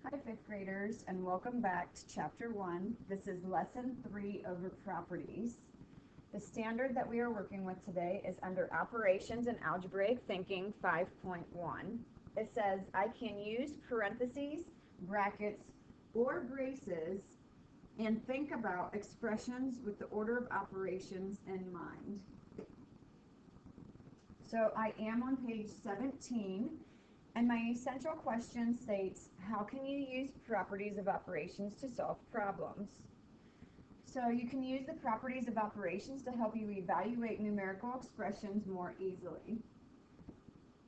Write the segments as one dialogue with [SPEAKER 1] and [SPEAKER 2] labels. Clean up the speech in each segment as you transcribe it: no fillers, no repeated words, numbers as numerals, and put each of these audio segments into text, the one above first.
[SPEAKER 1] Hi, fifth graders, and welcome back to Chapter 1. This is Lesson 3 over Properties. The standard that we are working with today is under Operations and Algebraic Thinking 5.1. It says, I can use parentheses, brackets, or braces and think about expressions with the order of operations in mind. So I am on page 17. And my essential question states, how can you use properties of operations to solve problems? So you can use the properties of operations to help you evaluate numerical expressions more easily.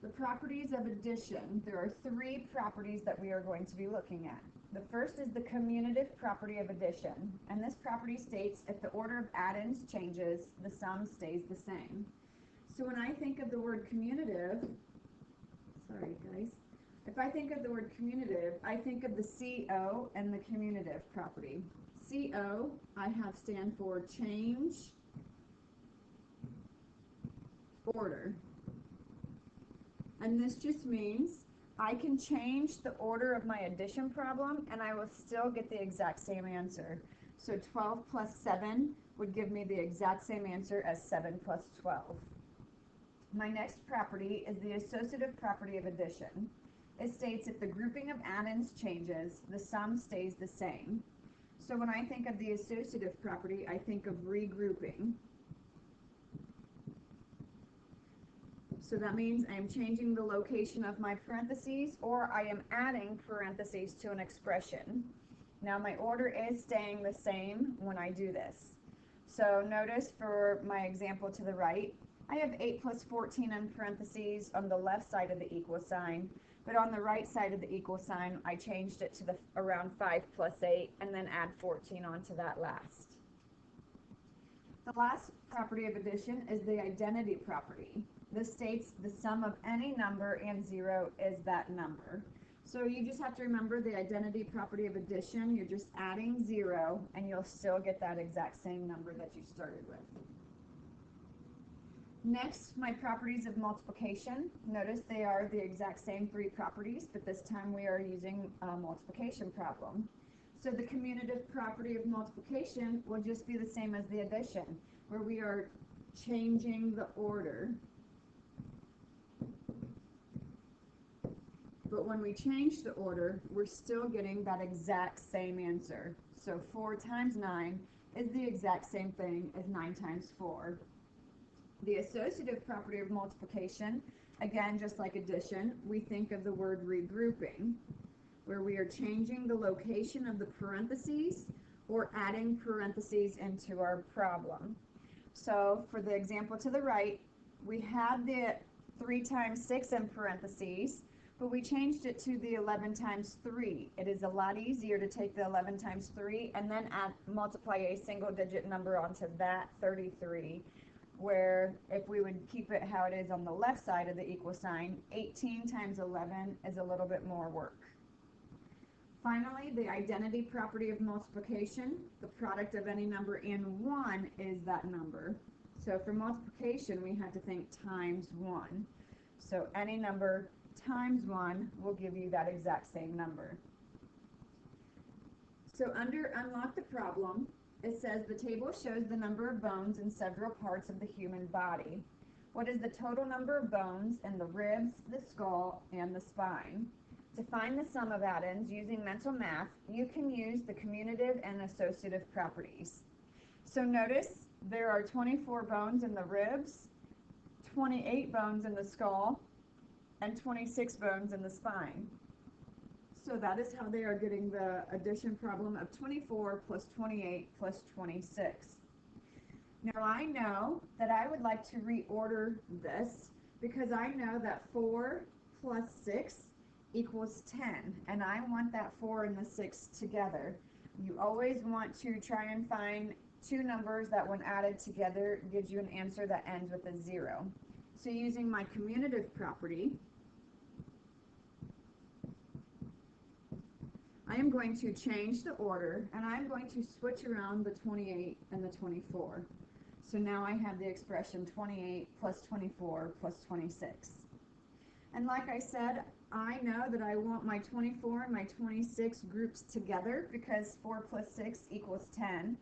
[SPEAKER 1] The properties of addition, there are three properties that we are going to be looking at. The first is the commutative property of addition, and this property states if the order of addends changes, the sum stays the same. So when I think of the word commutative, sorry guys, if I think of the word commutative, I think of the CO and the commutative property. CO, I have stand for change order. And this just means I can change the order of my addition problem and I will still get the exact same answer. So 12 plus 7 would give me the exact same answer as 7 plus 12. My next property is the associative property of addition. It states if the grouping of addends changes, the sum stays the same. So when I think of the associative property, I think of regrouping. So that means I am changing the location of my parentheses, or I am adding parentheses to an expression. Now my order is staying the same when I do this. So notice for my example to the right, I have 8 plus 14 in parentheses on the left side of the equal sign, but on the right side of the equal sign, I changed it to the around 5 plus 8 and then add 14 onto that last. The last property of addition is the identity property. This states the sum of any number and 0 is that number. So you just have to remember the identity property of addition. You're just adding 0 and you'll still get that exact same number that you started with. Next, my properties of multiplication. Notice they are the exact same three properties, but this time we are using a multiplication problem. So the commutative property of multiplication will just be the same as the addition, where we are changing the order. But when we change the order, we're still getting that exact same answer. So 4 times 9 is the exact same thing as 9 times 4. The associative property of multiplication, again, just like addition, we think of the word regrouping, where we are changing the location of the parentheses or adding parentheses into our problem. So for the example to the right, we had the 3 times 6 in parentheses, but we changed it to the 11 times 3. It is a lot easier to take the 11 times 3 and then multiply a single digit number onto that 33. Where if we would keep it how it is on the left side of the equal sign, 18 times 11 is a little bit more work. Finally, the identity property of multiplication, the product of any number and 1 is that number. So for multiplication, we have to think times 1. So any number times 1 will give you that exact same number. So under Unlock the Problem, it says the table shows the number of bones in several parts of the human body. What is the total number of bones in the ribs, the skull, and the spine? To find the sum of addends using mental math, you can use the commutative and associative properties. So notice there are 24 bones in the ribs, 28 bones in the skull, and 26 bones in the spine. So that is how they are getting the addition problem of 24 plus 28 plus 26. Now I know that I would like to reorder this because I know that 4 plus 6 equals 10, and I want that 4 and the 6 together. You always want to try and find two numbers that when added together gives you an answer that ends with a 0. So using my commutative property, I am going to change the order, and I'm going to switch around the 28 and the 24. So now I have the expression 28 plus 24 plus 26. And like I said, I know that I want my 24 and my 26 groups together because 4 plus 6 equals 10.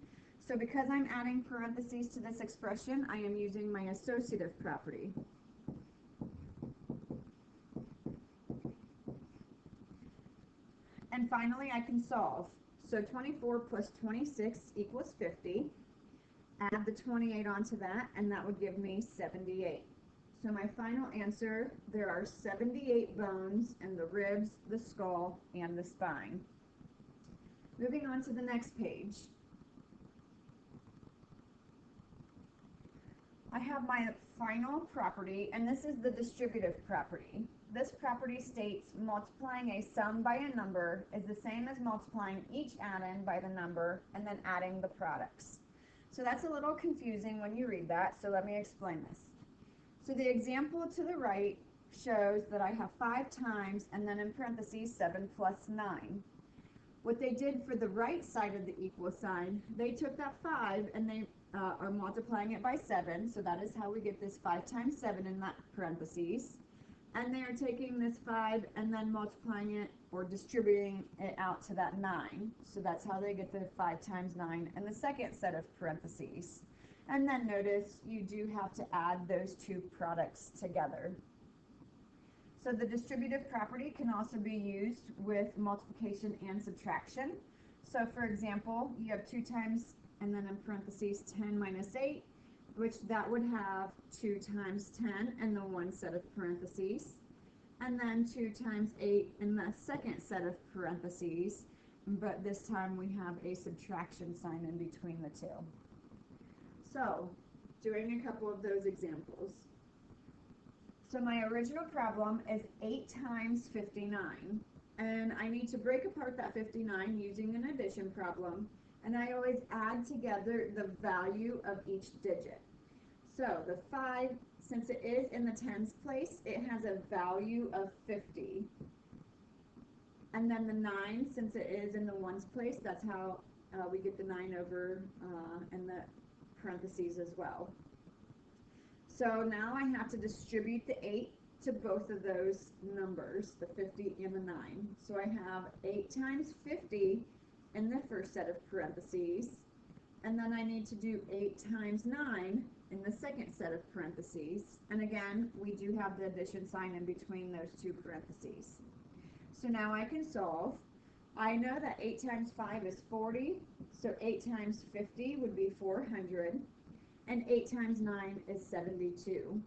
[SPEAKER 1] So because I'm adding parentheses to this expression, I am using my associative property. And finally, I can solve. So 24 plus 26 equals 50. Add the 28 onto that, and that would give me 78. So my final answer, there are 78 bones in the ribs, the skull, and the spine. Moving on to the next page. I have my final property, and this is the distributive property. This property states multiplying a sum by a number is the same as multiplying each add-in by the number and then adding the products. So that's a little confusing when you read that, so let me explain this. So the example to the right shows that I have 5 times and then in parentheses 7 plus 9. What they did for the right side of the equal sign, they took that 5 and they are multiplying it by 7, so that is how we get this 5 times 7 in that parentheses. And they are taking this 5 and then multiplying it or distributing it out to that 9. So that's how they get the 5 times 9 in the second set of parentheses. And then notice you do have to add those two products together. So the distributive property can also be used with multiplication and subtraction. So for example, you have 2 times and then in parentheses 10 minus 8, which that would have 2 times 10 in the one set of parentheses, and then 2 times 8 in the second set of parentheses, but this time we have a subtraction sign in between the two. So, doing a couple of those examples. So my original problem is 8 times 59, and I need to break apart that 59 using an addition problem, and I always add together the value of each digit. So the 5, since it is in the tens place, it has a value of 50. And then the 9, since it is in the ones place, that's how we get the 9 over in the parentheses as well. So now I have to distribute the 8 to both of those numbers, the 50 and the 9. So I have 8 times 50 in the first set of parentheses, and then I need to do 8 times 9 in the second set of parentheses, and again we do have the addition sign in between those two parentheses. So now I can solve. I know that 8 times 5 is 40, so 8 times 50 would be 400, and 8 times 9 is 72.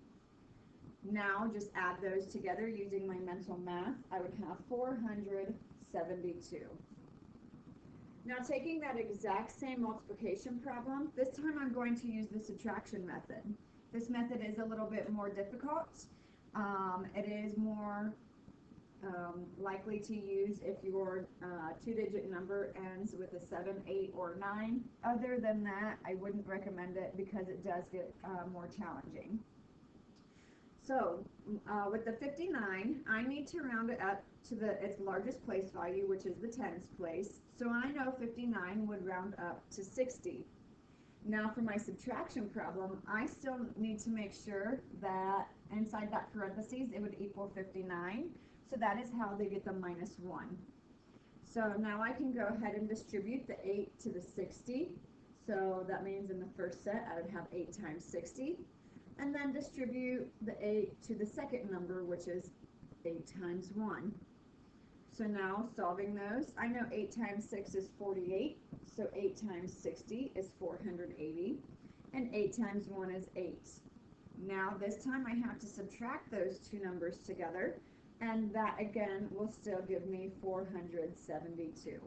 [SPEAKER 1] Now just add those together using my mental math. I would have 472. Now taking that exact same multiplication problem, this time I'm going to use the subtraction method. This method is a little bit more difficult. It is more likely to use if your 2-digit number ends with a 7, 8, or 9. Other than that, I wouldn't recommend it because it does get more challenging. So with the 59, I need to round it up to its largest place value, which is the tens place. So I know 59 would round up to 60. Now for my subtraction problem, I still need to make sure that inside that parentheses it would equal 59. So that is how they get the minus 1. So now I can go ahead and distribute the 8 to the 60. So that means in the first set I would have 8 times 60. And then distribute the 8 to the second number, which is 8 times 1. So now solving those, I know 8 times 6 is 48, so 8 times 60 is 480, and 8 times 1 is 8. Now this time I have to subtract those two numbers together, and that again will still give me 472.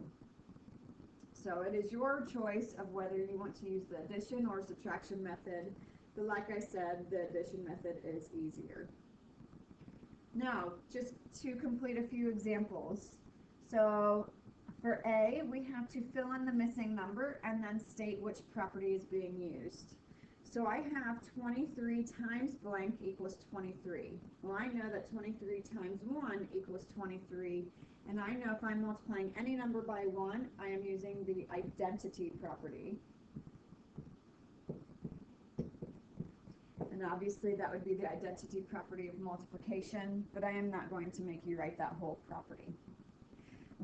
[SPEAKER 1] So it is your choice of whether you want to use the addition or subtraction method. But like I said, the addition method is easier. Now, just to complete a few examples. So for A, we have to fill in the missing number and then state which property is being used. So I have 23 times blank equals 23. Well, I know that 23 times 1 equals 23, and I know if I'm multiplying any number by 1, I am using the identity property. The And obviously that would be the identity property of multiplication, but I am not going to make you write that whole property.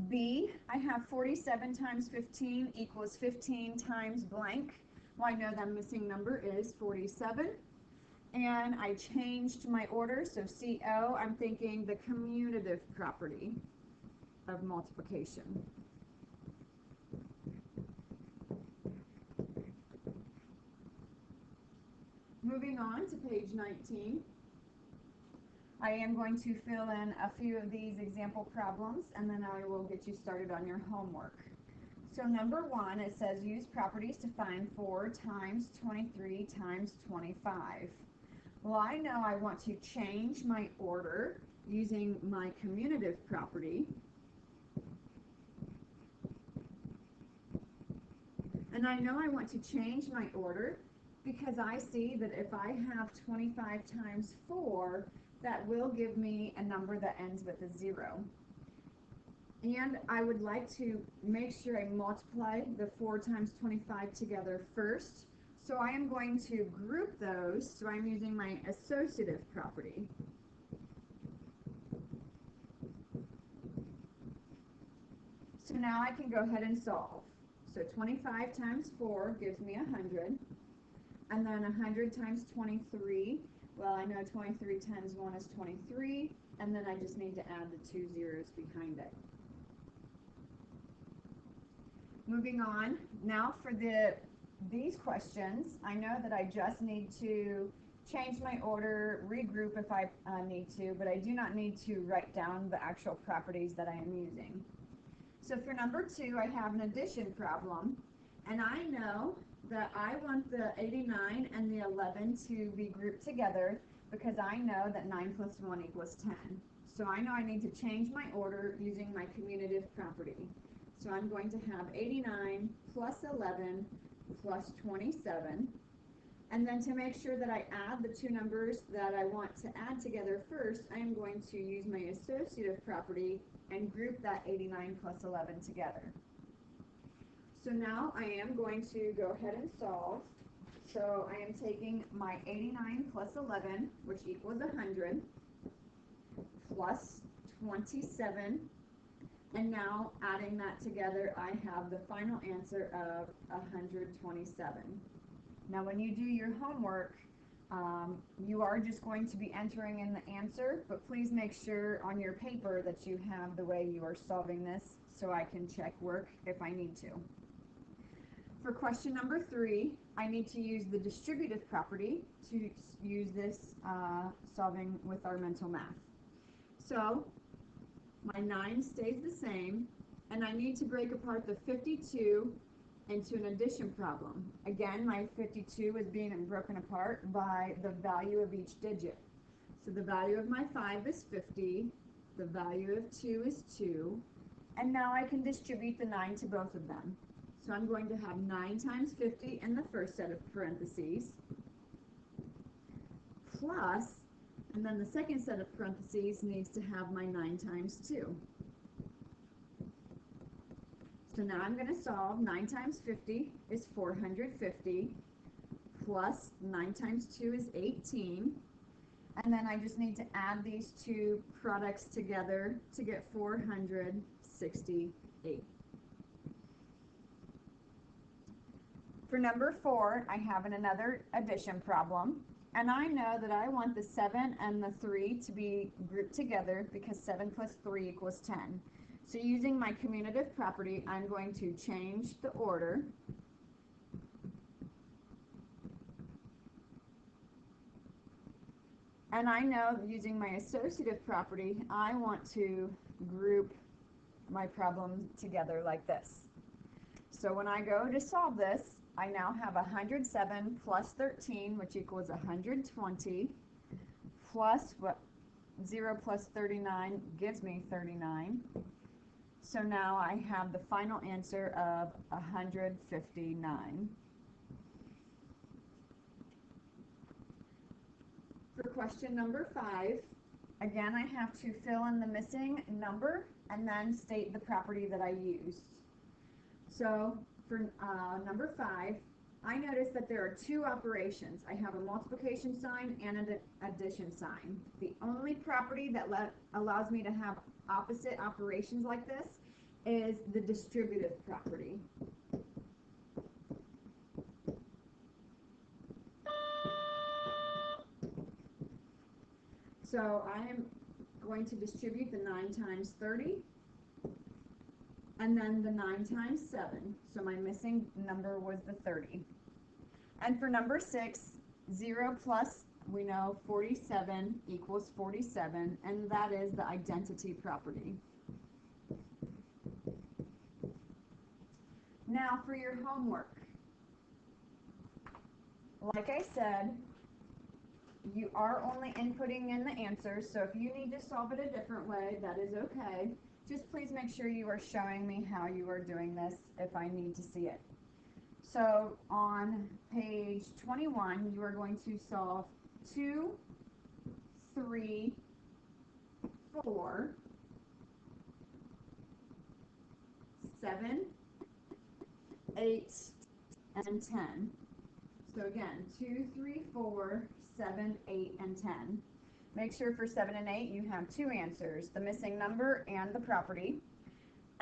[SPEAKER 1] B, I have 47 times 15 equals 15 times blank. Well, I know that missing number is 47. And I changed my order, so CO, I'm thinking the commutative property of multiplication. Moving on to page 19. I am going to fill in a few of these example problems, and then I will get you started on your homework. So number 1, it says use properties to find 4 times 23 times 25. Well, I know I want to change my order using my commutative property. And I know I want to change my order because I see that if I have 25 times 4, that will give me a number that ends with a 0. And I would like to make sure I multiply the 4 times 25 together first. So I am going to group those, so I'm using my associative property. So now I can go ahead and solve. So 25 times 4 gives me 100. And then 100 times 23, well, I know 23 times 1 is 23, and then I just need to add the 2 zeros behind it. Moving on, now for these questions, I know that I just need to change my order, regroup if I need to, but I do not need to write down the actual properties that I am using. So for number 2, I have an addition problem, and I know that I want the 89 and the 11 to be grouped together because I know that 9 plus 1 equals 10. So I know I need to change my order using my commutative property. So I'm going to have 89 plus 11 plus 27. And then to make sure that I add the two numbers that I want to add together first, I am going to use my associative property and group that 89 plus 11 together. So now I am going to go ahead and solve. So I am taking my 89 plus 11, which equals 100, plus 27, and now adding that together, I have the final answer of 127. Now when you do your homework, you are just going to be entering in the answer, but please make sure on your paper that you have the way you are solving this so I can check work if I need to. For question number 3, I need to use the distributive property to use this solving with our mental math. So my 9 stays the same, and I need to break apart the 52 into an addition problem. Again, my 52 is being broken apart by the value of each digit. So the value of my 5 is 50, the value of 2 is 2, and now I can distribute the 9 to both of them. So I'm going to have 9 times 50 in the first set of parentheses, plus, and then the second set of parentheses needs to have my 9 times 2. So now I'm going to solve. 9 times 50 is 450, plus 9 times 2 is 18. And then I just need to add these two products together to get 468. For number 4, I have another addition problem. And I know that I want the 7 and the 3 to be grouped together because 7 plus 3 equals 10. So using my commutative property, I'm going to change the order. And I know using my associative property, I want to group my problem together like this. So when I go to solve this, I now have 107 plus 13, which equals 120, plus what 0 plus 39 gives me 39. So now I have the final answer of 159. For question number 5, again I have to fill in the missing number and then state the property that I used. So for number 5, I noticed that there are two operations. I have a multiplication sign and an addition sign. The only property that allows me to have opposite operations like this is the distributive property. So I am going to distribute the 9 times 30 and then the 9 times 7. So my missing number was the 30. And for number 6, 0 plus, we know 47 equals 47, and that is the identity property. Now for your homework. Like I said, you are only inputting in the answers, so if you need to solve it a different way, that is okay. Just please make sure you are showing me how you are doing this if I need to see it. So on page 21, you are going to solve 2, 3, 4, 7, 8, and 10. So again, 2, 3, 4, 7, 8, and 10. Make sure for 7 and 8 you have 2 answers, the missing number and the property.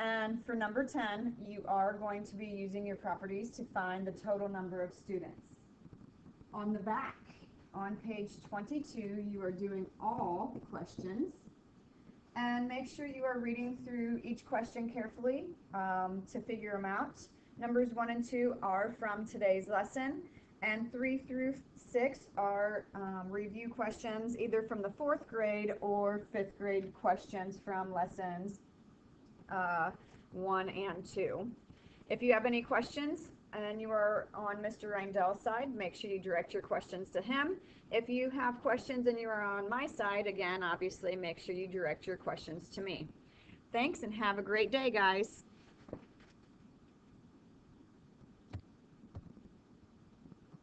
[SPEAKER 1] And for number 10, you are going to be using your properties to find the total number of students. On the back, on page 22, you are doing all questions. And make sure you are reading through each question carefully to figure them out. Numbers 1 and 2 are from today's lesson, and 3 through 6 are review questions either from the 4th grade or 5th grade questions from lessons 1 and 2. If you have any questions and you are on Mr. Reindel's side, make sure you direct your questions to him. If you have questions and you are on my side, again, obviously make sure you direct your questions to me. Thanks and have a great day, guys.